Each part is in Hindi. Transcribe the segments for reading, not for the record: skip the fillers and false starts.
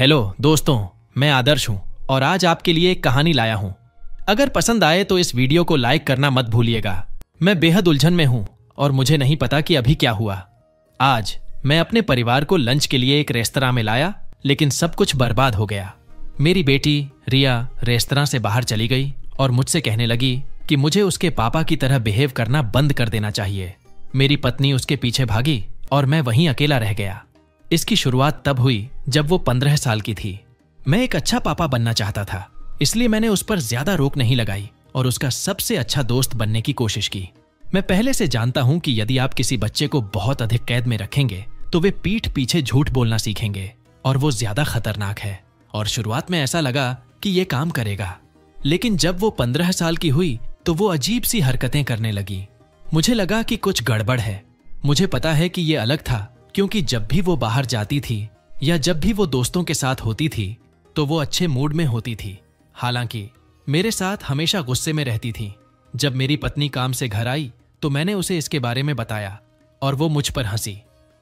हेलो दोस्तों, मैं आदर्श हूं और आज आपके लिए एक कहानी लाया हूं। अगर पसंद आए तो इस वीडियो को लाइक करना मत भूलिएगा। मैं बेहद उलझन में हूं और मुझे नहीं पता कि अभी क्या हुआ। आज मैं अपने परिवार को लंच के लिए एक रेस्तरां में लाया, लेकिन सब कुछ बर्बाद हो गया। मेरी बेटी रिया रेस्तरां से बाहर चली गई और मुझसे कहने लगी कि मुझे उसके पापा की तरह बिहेव करना बंद कर देना चाहिए। मेरी पत्नी उसके पीछे भागी और मैं वहीं अकेला रह गया। इसकी शुरुआत तब हुई जब वो 15 साल की थी। मैं एक अच्छा पापा बनना चाहता था, इसलिए मैंने उस पर ज्यादा रोक नहीं लगाई और उसका सबसे अच्छा दोस्त बनने की कोशिश की। मैं पहले से जानता हूं कि यदि आप किसी बच्चे को बहुत अधिक कैद में रखेंगे तो वे पीठ पीछे झूठ बोलना सीखेंगे और वो ज्यादा खतरनाक है। और शुरुआत में ऐसा लगा कि ये काम करेगा, लेकिन जब वो 15 साल की हुई तो वो अजीब सी हरकतें करने लगी। मुझे लगा कि कुछ गड़बड़ है। मुझे पता है कि ये अलग था, क्योंकि जब भी वो बाहर जाती थी या जब भी वो दोस्तों के साथ होती थी तो वो अच्छे मूड में होती थी। हालांकि मेरे साथ हमेशा गुस्से में रहती थी। जब मेरी पत्नी काम से घर आई तो मैंने उसे इसके बारे में बताया और वो मुझ पर हंसी।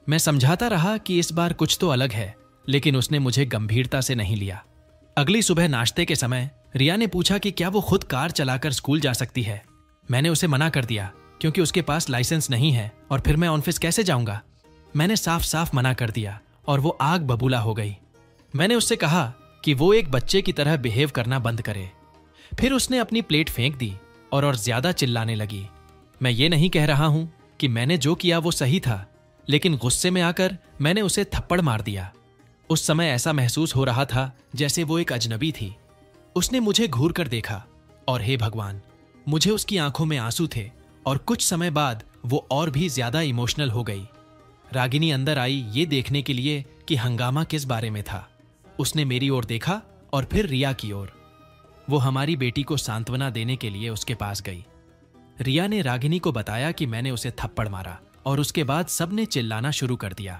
मैं समझाता रहा कि इस बार कुछ तो अलग है, लेकिन उसने मुझे गंभीरता से नहीं लिया। अगली सुबह नाश्ते के समय रिया ने पूछा कि क्या वो खुद कार चलाकर स्कूल जा सकती है। मैंने उसे मना कर दिया, क्योंकि उसके पास लाइसेंस नहीं है और फिर मैं ऑफिस कैसे जाऊंगा। मैंने साफ साफ मना कर दिया और वो आग बबूला हो गई। मैंने उससे कहा कि वो एक बच्चे की तरह बिहेव करना बंद करे। फिर उसने अपनी प्लेट फेंक दी और ज्यादा चिल्लाने लगी। मैं ये नहीं कह रहा हूं कि मैंने जो किया वो सही था, लेकिन गुस्से में आकर मैंने उसे थप्पड़ मार दिया। उस समय ऐसा महसूस हो रहा था जैसे वो एक अजनबी थी। उसने मुझे घूर कर देखा और हे भगवान, मुझे उसकी आंखों में आंसू थे और कुछ समय बाद वो और भी ज्यादा इमोशनल हो गई। रागिनी अंदर आई ये देखने के लिए कि हंगामा किस बारे में था। उसने मेरी ओर देखा और फिर रिया की ओर। वो हमारी बेटी को सांत्वना देने के लिए उसके पास गई। रिया ने रागिनी को बताया कि मैंने उसे थप्पड़ मारा और उसके बाद सबने चिल्लाना शुरू कर दिया।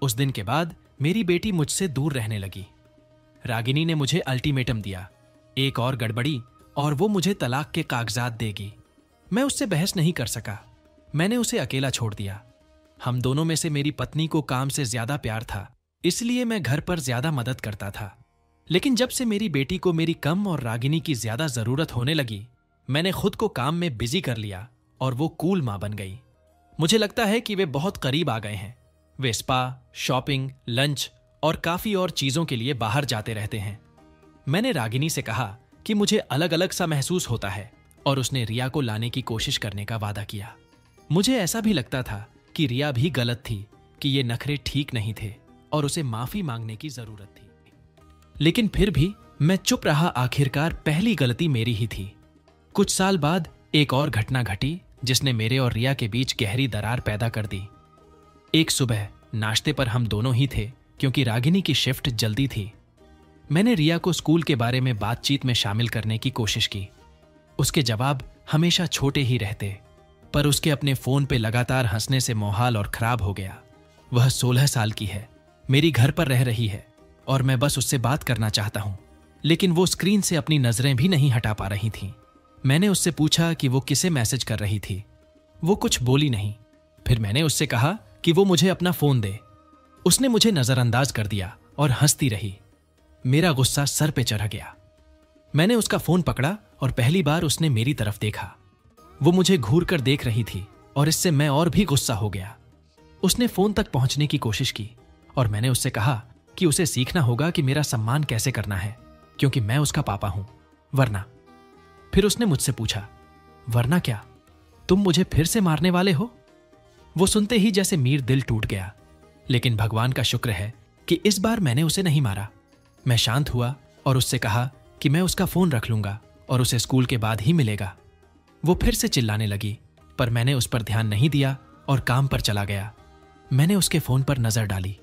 उस दिन के बाद मेरी बेटी मुझसे दूर रहने लगी। रागिनी ने मुझे अल्टीमेटम दिया, एक और गड़बड़ी और वो मुझे तलाक के कागजात देगी। मैं उससे बहस नहीं कर सका। मैंने उसे अकेला छोड़ दिया। हम दोनों में से मेरी पत्नी को काम से ज्यादा प्यार था, इसलिए मैं घर पर ज्यादा मदद करता था। लेकिन जब से मेरी बेटी को मेरी कम और रागिनी की ज्यादा जरूरत होने लगी, मैंने खुद को काम में बिजी कर लिया और वो कूल मां बन गई। मुझे लगता है कि वे बहुत करीब आ गए हैं। वे स्पा, शॉपिंग, लंच और काफी और चीजों के लिए बाहर जाते रहते हैं। मैंने रागिनी से कहा कि मुझे अलग अलग सा महसूस होता है और उसने रिया को लाने की कोशिश करने का वादा किया। मुझे ऐसा भी लगता था कि रिया भी गलत थी, कि ये नखरे ठीक नहीं थे और उसे माफी मांगने की जरूरत थी। लेकिन फिर भी मैं चुप रहा। आखिरकार पहली गलती मेरी ही थी। कुछ साल बाद एक और घटना घटी जिसने मेरे और रिया के बीच गहरी दरार पैदा कर दी। एक सुबह नाश्ते पर हम दोनों ही थे, क्योंकि रागिनी की शिफ्ट जल्दी थी। मैंने रिया को स्कूल के बारे में बातचीत में शामिल करने की कोशिश की। उसके जवाब हमेशा छोटे ही रहते, पर उसके अपने फोन पे लगातार हंसने से माहौल और खराब हो गया। वह 16 साल की है, मेरी घर पर रह रही है और मैं बस उससे बात करना चाहता हूं, लेकिन वो स्क्रीन से अपनी नजरें भी नहीं हटा पा रही थी। मैंने उससे पूछा कि वो किसे मैसेज कर रही थी। वो कुछ बोली नहीं। फिर मैंने उससे कहा कि वो मुझे अपना फोन दे। उसने मुझे नजरअंदाज कर दिया और हंसती रही। मेरा गुस्सा सर पे चढ़ गया। मैंने उसका फोन पकड़ा और पहली बार उसने मेरी तरफ देखा। वो मुझे घूर कर देख रही थी और इससे मैं और भी गुस्सा हो गया। उसने फोन तक पहुंचने की कोशिश की और मैंने उससे कहा कि उसे सीखना होगा कि मेरा सम्मान कैसे करना है, क्योंकि मैं उसका पापा हूं, वरना। फिर उसने मुझसे पूछा, वरना क्या? तुम मुझे फिर से मारने वाले हो? वो सुनते ही जैसे मीर दिल टूट गया, लेकिन भगवान का शुक्र है कि इस बार मैंने उसे नहीं मारा। मैं शांत हुआ और उससे कहा कि मैं उसका फोन रख लूंगा और उसे स्कूल के बाद ही मिलेगा। वो फिर से चिल्लाने लगी, पर मैंने उस पर ध्यान नहीं दिया और काम पर चला गया। मैंने उसके फोन पर नजर डाली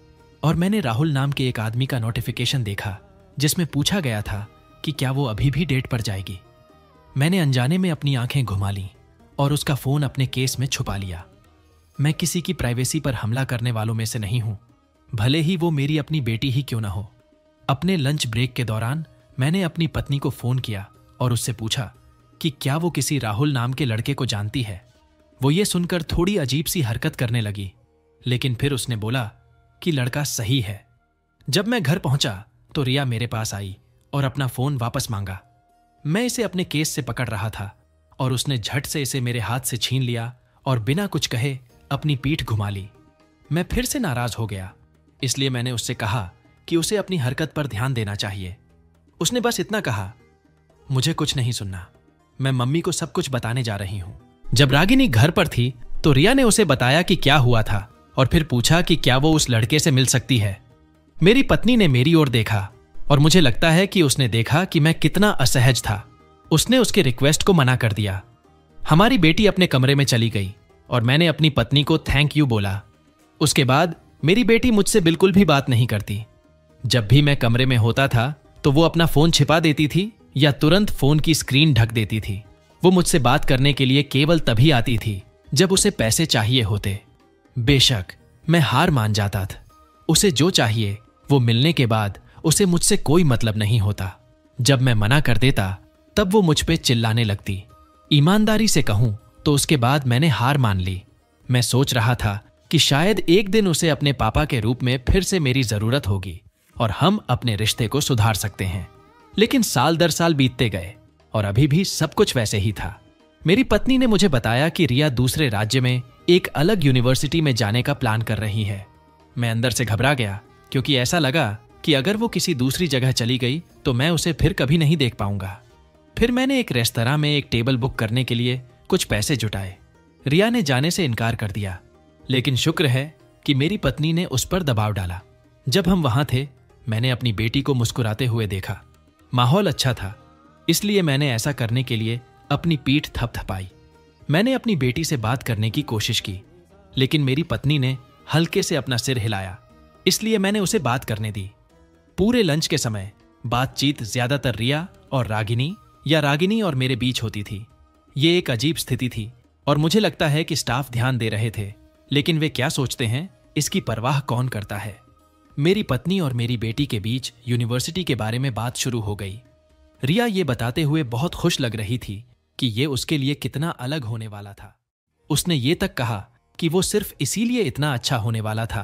और मैंने राहुल नाम के एक आदमी का नोटिफिकेशन देखा, जिसमें पूछा गया था कि क्या वो अभी भी डेट पर जाएगी। मैंने अनजाने में अपनी आंखें घुमा लीं और उसका फोन अपने केस में छुपा लिया। मैं किसी की प्राइवेसी पर हमला करने वालों में से नहीं हूं, भले ही वो मेरी अपनी बेटी ही क्यों ना हो। अपने लंच ब्रेक के दौरान मैंने अपनी पत्नी को फोन किया और उससे पूछा कि क्या वो किसी राहुल नाम के लड़के को जानती है। वो ये सुनकर थोड़ी अजीब सी हरकत करने लगी, लेकिन फिर उसने बोला कि लड़का सही है। जब मैं घर पहुंचा तो रिया मेरे पास आई और अपना फोन वापस मांगा। मैं इसे अपने केस से पकड़ रहा था और उसने झट से इसे मेरे हाथ से छीन लिया और बिना कुछ कहे अपनी पीठ घुमा ली। मैं फिर से नाराज हो गया, इसलिए मैंने उससे कहा कि उसे अपनी हरकत पर ध्यान देना चाहिए। उसने बस इतना कहा, मुझे कुछ नहीं सुनना, मैं मम्मी को सब कुछ बताने जा रही हूं। जब रागिनी घर पर थी तो रिया ने उसे बताया कि क्या हुआ था और फिर पूछा कि क्या वो उस लड़के से मिल सकती है। मेरी पत्नी ने मेरी ओर देखा और मुझे लगता है कि उसने देखा कि मैं कितना असहज था। उसने उसके रिक्वेस्ट को मना कर दिया। हमारी बेटी अपने कमरे में चली गई और मैंने अपनी पत्नी को थैंक यू बोला। उसके बाद मेरी बेटी मुझसे बिल्कुल भी बात नहीं करती। जब भी मैं कमरे में होता था तो वो अपना फोन छिपा देती थी या तुरंत फोन की स्क्रीन ढक देती थी। वो मुझसे बात करने के लिए केवल तभी आती थी जब उसे पैसे चाहिए होते। बेशक मैं हार मान जाता था। उसे जो चाहिए वो मिलने के बाद उसे मुझसे कोई मतलब नहीं होता। जब मैं मना कर देता तब वो मुझ पे चिल्लाने लगती। ईमानदारी से कहूं तो उसके बाद मैंने हार मान ली। मैं सोच रहा था कि शायद एक दिन उसे अपने पापा के रूप में फिर से मेरी जरूरत होगी और हम अपने रिश्ते को सुधार सकते हैं। लेकिन साल दर साल बीतते गए और अभी भी सब कुछ वैसे ही था। मेरी पत्नी ने मुझे बताया कि रिया दूसरे राज्य में एक अलग यूनिवर्सिटी में जाने का प्लान कर रही है। मैं अंदर से घबरा गया क्योंकि ऐसा लगा कि अगर वो किसी दूसरी जगह चली गई तो मैं उसे फिर कभी नहीं देख पाऊंगा। फिर मैंने एक रेस्तरां में एक टेबल बुक करने के लिए कुछ पैसे जुटाए। रिया ने जाने से इनकार कर दिया, लेकिन शुक्र है कि मेरी पत्नी ने उस पर दबाव डाला। जब हम वहां थे मैंने अपनी बेटी को मुस्कुराते हुए देखा। माहौल अच्छा था, इसलिए मैंने ऐसा करने के लिए अपनी पीठ थपथपाई। मैंने अपनी बेटी से बात करने की कोशिश की, लेकिन मेरी पत्नी ने हल्के से अपना सिर हिलाया, इसलिए मैंने उसे बात करने दी। पूरे लंच के समय बातचीत ज्यादातर रिया और रागिनी या रागिनी और मेरे बीच होती थी। ये एक अजीब स्थिति थी और मुझे लगता है कि स्टाफ ध्यान दे रहे थे, लेकिन वे क्या सोचते हैं इसकी परवाह कौन करता है। मेरी पत्नी और मेरी बेटी के बीच यूनिवर्सिटी के बारे में बात शुरू हो गई। रिया ये बताते हुए बहुत खुश लग रही थी कि ये उसके लिए कितना अलग होने वाला था। उसने ये तक कहा कि वो सिर्फ इसीलिए इतना अच्छा होने वाला था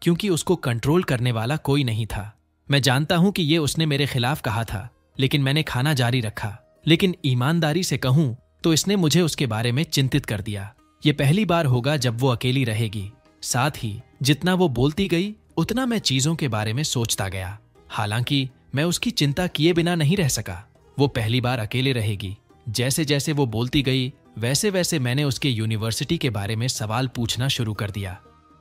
क्योंकि उसको कंट्रोल करने वाला कोई नहीं था। मैं जानता हूं कि ये उसने मेरे खिलाफ कहा था, लेकिन मैंने खाना जारी रखा। लेकिन ईमानदारी से कहूं तो इसने मुझे उसके बारे में चिंतित कर दिया। ये पहली बार होगा जब वो अकेली रहेगी। साथ ही जितना वो बोलती गई उतना मैं चीजों के बारे में सोचता गया। हालांकि मैं उसकी चिंता किए बिना नहीं रह सका। वो पहली बार अकेले रहेगी। जैसे जैसे वो बोलती गई वैसे वैसे मैंने उसके यूनिवर्सिटी के बारे में सवाल पूछना शुरू कर दिया।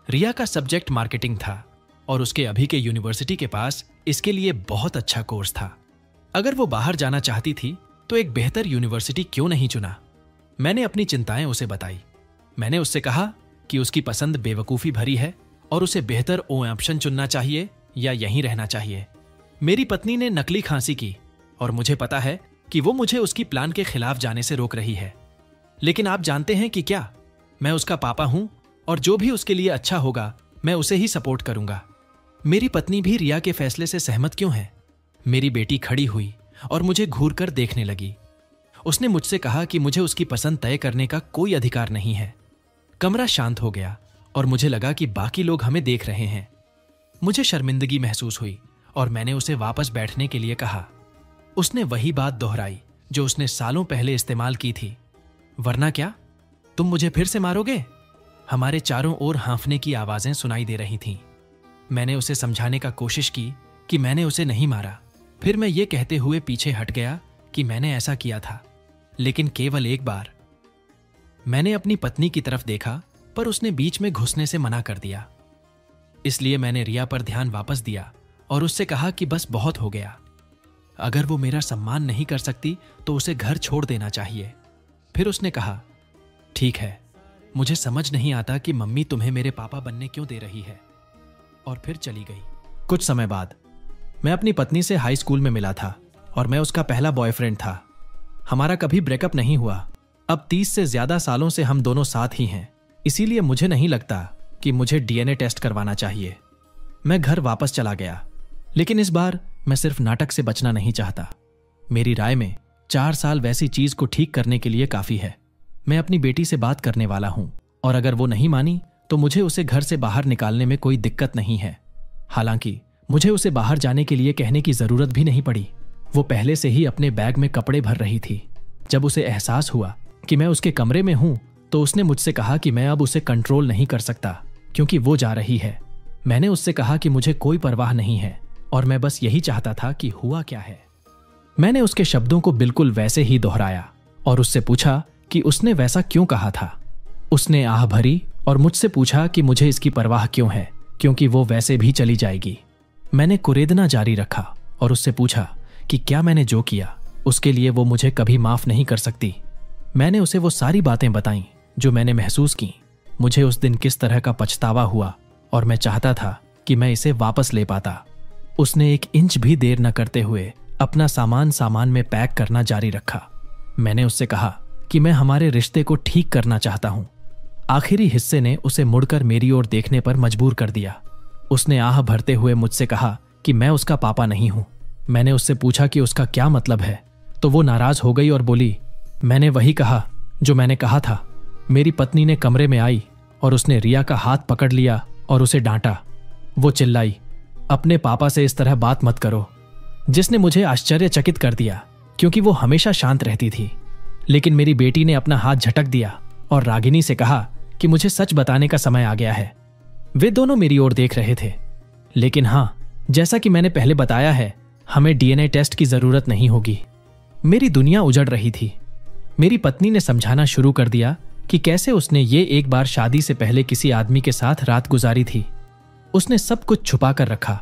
रिया का सब्जेक्ट मार्केटिंग था और उसके अभी के यूनिवर्सिटी के पास इसके लिए बहुत अच्छा कोर्स था। अगर वो बाहर जाना चाहती थी तो एक बेहतर यूनिवर्सिटी क्यों नहीं चुना। मैंने अपनी चिंताएं उसे बताई। मैंने उससे कहा कि उसकी पसंद बेवकूफ़ी भरी है और उसे बेहतर ऑप्शन चुनना चाहिए या यहीं रहना चाहिए। मेरी पत्नी ने नकली खांसी की और मुझे पता है कि वो मुझे उसकी प्लान के खिलाफ जाने से रोक रही है। लेकिन आप जानते हैं कि क्या, मैं उसका पापा हूं और जो भी उसके लिए अच्छा होगा मैं उसे ही सपोर्ट करूंगा। मेरी पत्नी भी रिया के फैसले से सहमत क्यों है? मेरी बेटी खड़ी हुई और मुझे घूर कर देखने लगी। उसने मुझसे कहा कि मुझे उसकी पसंद तय करने का कोई अधिकार नहीं है। कमरा शांत हो गया और मुझे लगा कि बाकी लोग हमें देख रहे हैं। मुझे शर्मिंदगी महसूस हुई और मैंने उसे वापस बैठने के लिए कहा। उसने वही बात दोहराई जो उसने सालों पहले इस्तेमाल की थी। वरना क्या, तुम मुझे फिर से मारोगे? हमारे चारों ओर हाँफने की आवाजें सुनाई दे रही थीं। मैंने उसे समझाने का कोशिश की कि मैंने उसे नहीं मारा। फिर मैं ये कहते हुए पीछे हट गया कि मैंने ऐसा किया था, लेकिन केवल एक बार। मैंने अपनी पत्नी की तरफ देखा पर उसने बीच में घुसने से मना कर दिया। इसलिए मैंने रिया पर ध्यान वापस दिया और उससे कहा कि बस बहुत हो गया। अगर वो मेरा सम्मान नहीं कर सकती तो उसे घर छोड़ देना चाहिए। फिर उसने कहा, ठीक है, मुझे समझ नहीं आता कि मम्मी तुम्हें मेरे पापा बनने क्यों दे रही है, और फिर चली गई। कुछ समय बाद मैं अपनी पत्नी से हाई स्कूल में मिला था और मैं उसका पहला बॉयफ्रेंड था। हमारा कभी ब्रेकअप नहीं हुआ। अब 30 से ज्यादा सालों से हम दोनों साथ ही हैं, इसीलिए मुझे नहीं लगता कि मुझे डीएनए टेस्ट करवाना चाहिए। मैं घर वापस चला गया, लेकिन इस बार मैं सिर्फ नाटक से बचना नहीं चाहता। मेरी राय में 4 साल वैसी चीज को ठीक करने के लिए काफी है। मैं अपनी बेटी से बात करने वाला हूं और अगर वो नहीं मानी तो मुझे उसे घर से बाहर निकालने में कोई दिक्कत नहीं है। हालांकि मुझे उसे बाहर जाने के लिए कहने की जरूरत भी नहीं पड़ी। वो पहले से ही अपने बैग में कपड़े भर रही थी। जब उसे एहसास हुआ कि मैं उसके कमरे में हूं तो उसने मुझसे कहा कि मैं अब उसे कंट्रोल नहीं कर सकता क्योंकि वो जा रही है। मैंने उससे कहा कि मुझे कोई परवाह नहीं है और मैं बस यही चाहता था कि हुआ क्या है। मैंने उसके शब्दों को बिल्कुल वैसे ही दोहराया और उससे पूछा कि उसने वैसा क्यों कहा था। उसने आह भरी और मुझसे पूछा कि मुझे इसकी परवाह क्यों है, क्योंकि वो वैसे भी चली जाएगी। मैंने कुरेदना जारी रखा और उससे पूछा कि क्या मैंने जो किया उसके लिए वो मुझे कभी माफ नहीं कर सकती। मैंने उसे वो सारी बातें बताईं जो मैंने महसूस की। मुझे उस दिन किस तरह का पछतावा हुआ और मैं चाहता था कि मैं इसे वापस ले पाता। उसने 1 इंच भी देर न करते हुए अपना सामान में पैक करना जारी रखा। मैंने उससे कहा कि मैं हमारे रिश्ते को ठीक करना चाहता हूं। आखिरी हिस्से ने उसे मुड़कर मेरी ओर देखने पर मजबूर कर दिया। उसने आह भरते हुए मुझसे कहा कि मैं उसका पापा नहीं हूं। मैंने उससे पूछा कि उसका क्या मतलब है, तो वो नाराज हो गई और बोली, मैंने वही कहा जो मैंने कहा था। मेरी पत्नी ने कमरे में आई और उसने रिया का हाथ पकड़ लिया और उसे डांटा। वो चिल्लाई, अपने पापा से इस तरह बात मत करो, जिसने मुझे आश्चर्यचकित कर दिया क्योंकि वो हमेशा शांत रहती थी। लेकिन मेरी बेटी ने अपना हाथ झटक दिया और रागिनी से कहा कि मुझे सच बताने का समय आ गया है। वे दोनों मेरी ओर देख रहे थे। लेकिन हां, जैसा कि मैंने पहले बताया है, हमें डीएनए टेस्ट की जरूरत नहीं होगी। मेरी दुनिया उजड़ रही थी। मेरी पत्नी ने समझाना शुरू कर दिया कि कैसे उसने ये एक बार शादी से पहले किसी आदमी के साथ रात गुजारी थी। उसने सब कुछ छुपा कर रखा।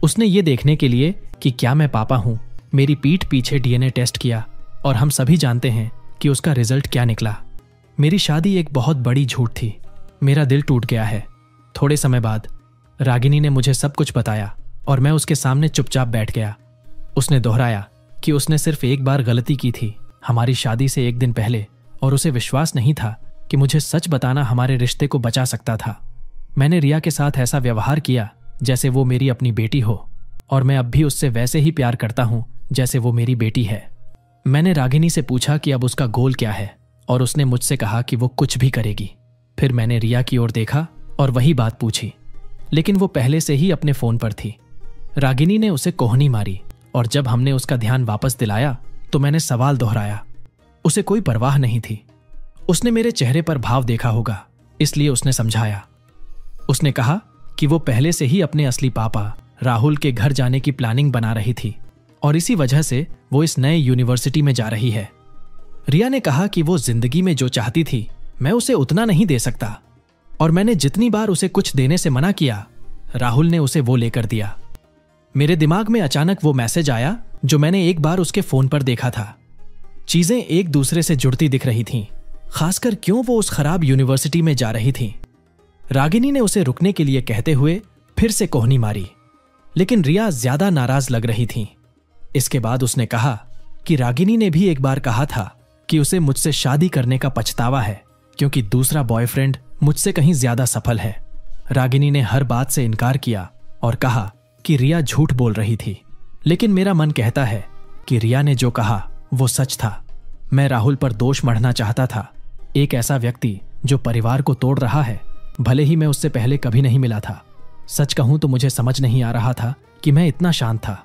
उसने ये देखने के लिए कि क्या मैं पापा हूं, मेरी पीठ पीछे डीएनए टेस्ट किया और हम सभी जानते हैं कि उसका रिजल्ट क्या निकला। मेरी शादी एक बहुत बड़ी झूठ थी। मेरा दिल टूट गया है। थोड़े समय बाद रागिनी ने मुझे सब कुछ बताया और मैं उसके सामने चुपचाप बैठ गया। उसने दोहराया कि उसने सिर्फ एक बार गलती की थी, हमारी शादी से 1 दिन पहले, और उसे विश्वास नहीं था कि मुझे सच बताना हमारे रिश्ते को बचा सकता था। मैंने रिया के साथ ऐसा व्यवहार किया जैसे वो मेरी अपनी बेटी हो और मैं अब भी उससे वैसे ही प्यार करता हूं जैसे वो मेरी बेटी है। मैंने रागिनी से पूछा कि अब उसका गोल क्या है और उसने मुझसे कहा कि वो कुछ भी करेगी। फिर मैंने रिया की ओर देखा और वही बात पूछी, लेकिन वो पहले से ही अपने फोन पर थी। रागिनी ने उसे कोहनी मारी और जब हमने उसका ध्यान वापस दिलाया तो मैंने सवाल दोहराया। उसे कोई परवाह नहीं थी। उसने मेरे चेहरे पर भाव देखा होगा, इसलिए उसने समझाया। उसने कहा कि वो पहले से ही अपने असली पापा राहुल के घर जाने की प्लानिंग बना रही थी और इसी वजह से वो इस नए यूनिवर्सिटी में जा रही है। रिया ने कहा कि वो जिंदगी में जो चाहती थी मैं उसे उतना नहीं दे सकता और मैंने जितनी बार उसे कुछ देने से मना किया, राहुल ने उसे वो लेकर दिया। मेरे दिमाग में अचानक वो मैसेज आया जो मैंने एक बार उसके फोन पर देखा था। चीजें एक दूसरे से जुड़ती दिख रही थीं, खासकर क्यों वो उस खराब यूनिवर्सिटी में जा रही थी। रागिनी ने उसे रुकने के लिए कहते हुए फिर से कोहनी मारी, लेकिन रिया ज्यादा नाराज लग रही थी। इसके बाद उसने कहा कि रागिनी ने भी एक बार कहा था कि उसे मुझसे शादी करने का पछतावा है क्योंकि दूसरा बॉयफ्रेंड मुझसे कहीं ज्यादा सफल है। रागिनी ने हर बात से इनकार किया और कहा कि रिया झूठ बोल रही थी, लेकिन मेरा मन कहता है कि रिया ने जो कहा वो सच था। मैं राहुल पर दोष मढ़ना चाहता था, एक ऐसा व्यक्ति जो परिवार को तोड़ रहा है, भले ही मैं उससे पहले कभी नहीं मिला था। सच कहूं तो मुझे समझ नहीं आ रहा था कि मैं इतना शांत था।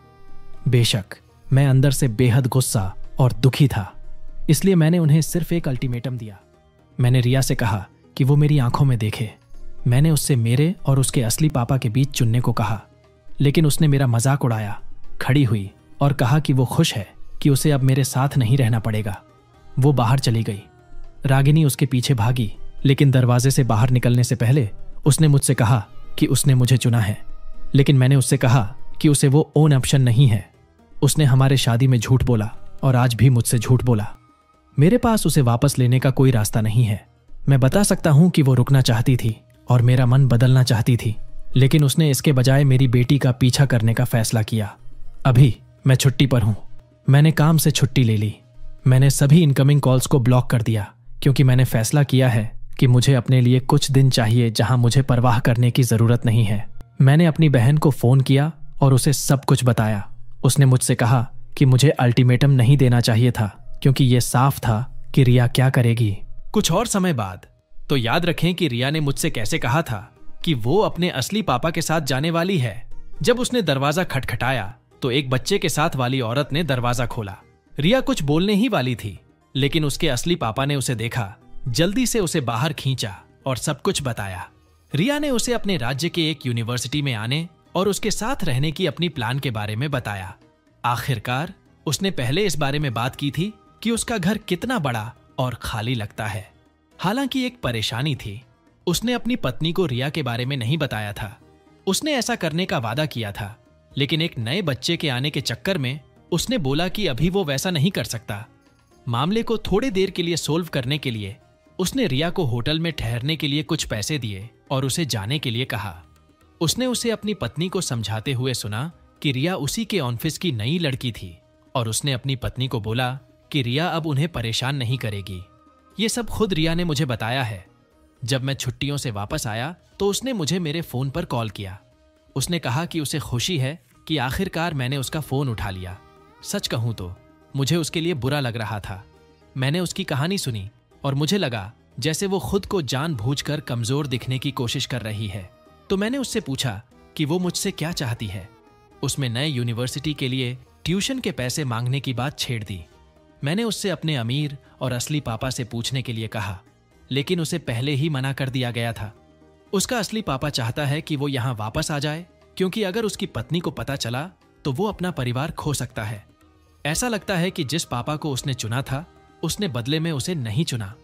बेशक मैं अंदर से बेहद गुस्सा और दुखी था, इसलिए मैंने उन्हें सिर्फ एक अल्टीमेटम दिया। मैंने रिया से कहा कि वो मेरी आंखों में देखे। मैंने उससे मेरे और उसके असली पापा के बीच चुनने को कहा, लेकिन उसने मेरा मजाक उड़ाया, खड़ी हुई और कहा कि वो खुश है कि उसे अब मेरे साथ नहीं रहना पड़ेगा। वो बाहर चली गई। रागिनी उसके पीछे भागी, लेकिन दरवाजे से बाहर निकलने से पहले उसने मुझसे कहा कि उसने मुझे चुना है, लेकिन मैंने उससे कहा कि उसे वो ओन ऑप्शन नहीं है। उसने हमारे शादी में झूठ बोला और आज भी मुझसे झूठ बोला। मेरे पास उसे वापस लेने का कोई रास्ता नहीं है। मैं बता सकता हूं कि वो रुकना चाहती थी और मेरा मन बदलना चाहती थी, लेकिन उसने इसके बजाय मेरी बेटी का पीछा करने का फैसला किया। अभी मैं छुट्टी पर हूं। मैंने काम से छुट्टी ले ली। मैंने सभी इनकमिंग कॉल्स को ब्लॉक कर दिया क्योंकि मैंने फैसला किया है कि मुझे अपने लिए कुछ दिन चाहिए जहां मुझे परवाह करने की जरूरत नहीं है। मैंने अपनी बहन को फोन किया और उसे सब कुछ बताया। उसने मुझसे कहा कि मुझे अल्टीमेटम नहीं देना चाहिए था क्योंकि यह साफ था कि रिया क्या करेगी। कुछ और समय बाद तो याद रखें कि रिया ने मुझसे कैसे कहा था कि वो अपने असली पापा के साथ जाने वाली है, जब उसने दरवाजा खटखटाया तो एक बच्चे के साथ वाली औरत ने दरवाजा खोला। रिया कुछ बोलने ही वाली थी, लेकिन उसके असली पापा ने उसे देखा, जल्दी से उसे बाहर खींचा और सब कुछ बताया। रिया ने उसे अपने राज्य के एक यूनिवर्सिटी में आने और उसके साथ रहने की अपनी प्लान के बारे में बताया। आखिरकार उसने पहले इस बारे में बात की थी कि उसका घर कितना बड़ा और खाली लगता है। हालांकि एक परेशानी थी, उसने अपनी पत्नी को रिया के बारे में नहीं बताया था। उसने ऐसा करने का वादा किया था, लेकिन एक नए बच्चे के आने के चक्कर में उसने बोला कि अभी वो वैसा नहीं कर सकता। मामले को थोड़े देर के लिए सोल्व करने के लिए उसने रिया को होटल में ठहरने के लिए कुछ पैसे दिए और उसे जाने के लिए कहा। उसने उसे अपनी पत्नी को समझाते हुए सुना कि रिया उसी के ऑफिस की नई लड़की थी और उसने अपनी पत्नी को बोला कि रिया अब उन्हें परेशान नहीं करेगी। ये सब खुद रिया ने मुझे बताया है। जब मैं छुट्टियों से वापस आया तो उसने मुझे मेरे फोन पर कॉल किया। उसने कहा कि उसे खुशी है कि आखिरकार मैंने उसका फोन उठा लिया। सच कहूं तो मुझे उसके लिए बुरा लग रहा था। मैंने उसकी कहानी सुनी और मुझे लगा जैसे वो खुद को जानबूझकर कमजोर दिखने की कोशिश कर रही है। तो मैंने उससे पूछा कि वो मुझसे क्या चाहती है। उसमें नए यूनिवर्सिटी के लिए ट्यूशन के पैसे मांगने की बात छेड़ दी। मैंने उससे अपने अमीर और असली पापा से पूछने के लिए कहा, लेकिन उसे पहले ही मना कर दिया गया था। उसका असली पापा चाहता है कि वो यहाँ वापस आ जाए, क्योंकि अगर उसकी पत्नी को पता चला तो वो अपना परिवार खो सकता है। ऐसा लगता है कि जिस पापा को उसने चुना था उसने बदले में उसे नहीं चुना।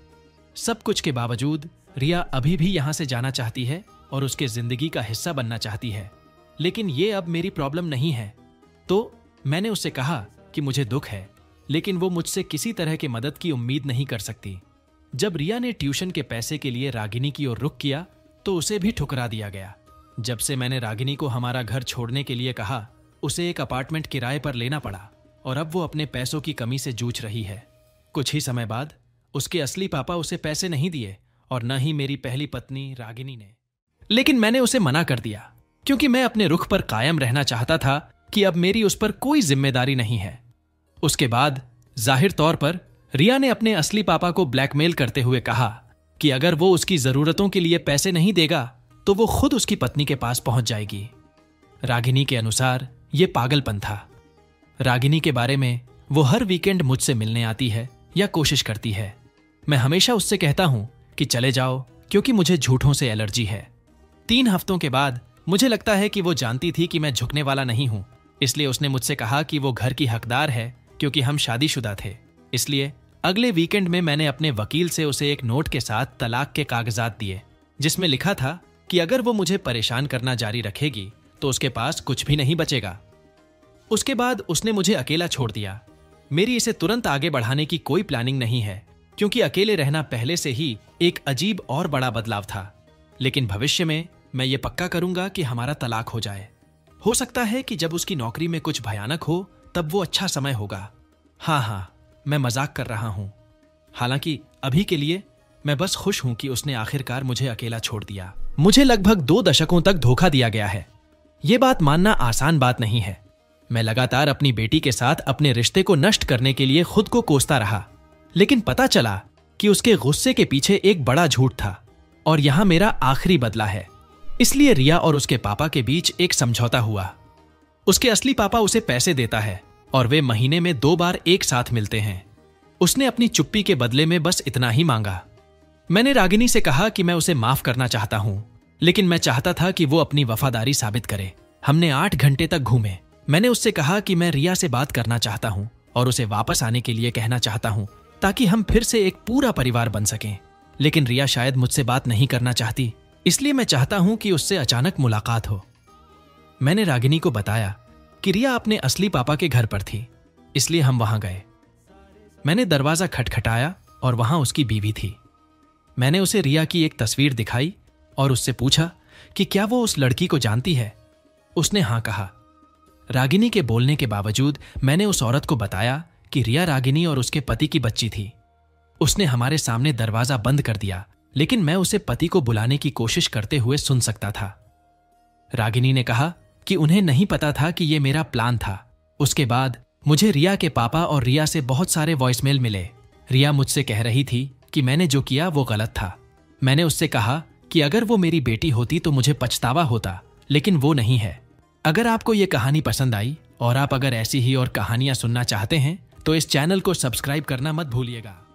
सब कुछ के बावजूद रिया अभी भी यहां से जाना चाहती है और उसके जिंदगी का हिस्सा बनना चाहती है, लेकिन ये अब मेरी प्रॉब्लम नहीं है। तो मैंने उससे कहा कि मुझे दुख है, लेकिन वो मुझसे किसी तरह की मदद की उम्मीद नहीं कर सकती। जब रिया ने ट्यूशन के पैसे के लिए रागिनी की ओर रुख किया तो उसे भी ठुकरा दिया गया। जब से मैंने रागिनी को हमारा घर छोड़ने के लिए कहा, उसे एक अपार्टमेंट किराए पर लेना पड़ा और अब वो अपने पैसों की कमी से जूझ रही है। कुछ ही समय बाद उसके असली पापा उसे पैसे नहीं दिए और न ही मेरी पहली पत्नी रागिनी ने। लेकिन मैंने उसे मना कर दिया, क्योंकि मैं अपने रुख पर कायम रहना चाहता था कि अब मेरी उस पर कोई जिम्मेदारी नहीं है। उसके बाद जाहिर तौर पर रिया ने अपने असली पापा को ब्लैकमेल करते हुए कहा कि अगर वो उसकी जरूरतों के लिए पैसे नहीं देगा तो वो खुद उसकी पत्नी के पास पहुंच जाएगी। रागिनी के अनुसार यह पागलपन था। रागिनी के बारे में वो हर वीकेंड मुझसे मिलने आती है या कोशिश करती है। मैं हमेशा उससे कहता हूं कि चले जाओ, क्योंकि मुझे झूठों से एलर्जी है। 3 हफ्तों के बाद मुझे लगता है कि वो जानती थी कि मैं झुकने वाला नहीं हूं, इसलिए उसने मुझसे कहा कि वो घर की हकदार है, क्योंकि हम शादीशुदा थे। इसलिए अगले वीकेंड में मैंने अपने वकील से उसे एक नोट के साथ तलाक के कागजात दिए, जिसमें लिखा था कि अगर वो मुझे परेशान करना जारी रखेगी तो उसके पास कुछ भी नहीं बचेगा। उसके बाद उसने मुझे अकेला छोड़ दिया। मेरी इसे तुरंत आगे बढ़ाने की कोई प्लानिंग नहीं है, क्योंकि अकेले रहना पहले से ही एक अजीब और बड़ा बदलाव था। लेकिन भविष्य में मैं ये पक्का करूंगा कि हमारा तलाक हो जाए। हो सकता है कि जब उसकी नौकरी में कुछ भयानक हो तब वो अच्छा समय होगा। हाँ, मैं मजाक कर रहा हूं। हालांकि अभी के लिए मैं बस खुश हूं कि उसने आखिरकार मुझे अकेला छोड़ दिया। मुझे लगभग 2 दशकों तक धोखा दिया गया है। ये बात मानना आसान बात नहीं है। मैं लगातार अपनी बेटी के साथ अपने रिश्ते को नष्ट करने के लिए खुद को कोसता रहा, लेकिन पता चला कि उसके गुस्से के पीछे एक बड़ा झूठ था और यहां मेरा आखिरी बदला है। इसलिए रिया और उसके पापा के बीच एक समझौता हुआ। उसके असली पापा उसे पैसे देता है और वे महीने में 2 बार एक साथ मिलते हैं। उसने अपनी चुप्पी के बदले में बस इतना ही मांगा। मैंने रागिनी से कहा कि मैं उसे माफ करना चाहता हूं, लेकिन मैं चाहता था कि वो अपनी वफादारी साबित करे। हमने 8 घंटे तक घूमे। मैंने उससे कहा कि मैं रिया से बात करना चाहता हूं और उसे वापस आने के लिए कहना चाहता हूं, ताकि हम फिर से एक पूरा परिवार बन सकें। लेकिन रिया शायद मुझसे बात नहीं करना चाहती, इसलिए मैं चाहता हूं कि उससे अचानक मुलाकात हो। मैंने रागिनी को बताया कि रिया अपने असली पापा के घर पर थी, इसलिए हम वहां गए। मैंने दरवाजा खटखटाया और वहां उसकी बीवी थी। मैंने उसे रिया की एक तस्वीर दिखाई और उससे पूछा कि क्या वो उस लड़की को जानती है। उसने हाँ कहा। रागिनी के बोलने के बावजूद मैंने उस औरत को बताया कि रिया रागिनी और उसके पति की बच्ची थी। उसने हमारे सामने दरवाजा बंद कर दिया, लेकिन मैं उसे पति को बुलाने की कोशिश करते हुए सुन सकता था। रागिनी ने कहा कि उन्हें नहीं पता था कि यह मेरा प्लान था। उसके बाद मुझे रिया के पापा और रिया से बहुत सारे वॉइसमेल मिले। रिया मुझसे कह रही थी कि मैंने जो किया वो गलत था। मैंने उससे कहा कि अगर वो मेरी बेटी होती तो मुझे पछतावा होता, लेकिन वो नहीं है। अगर आपको ये कहानी पसंद आई और आप अगर ऐसी ही और कहानियां सुनना चाहते हैं तो इस चैनल को सब्सक्राइब करना मत भूलिएगा।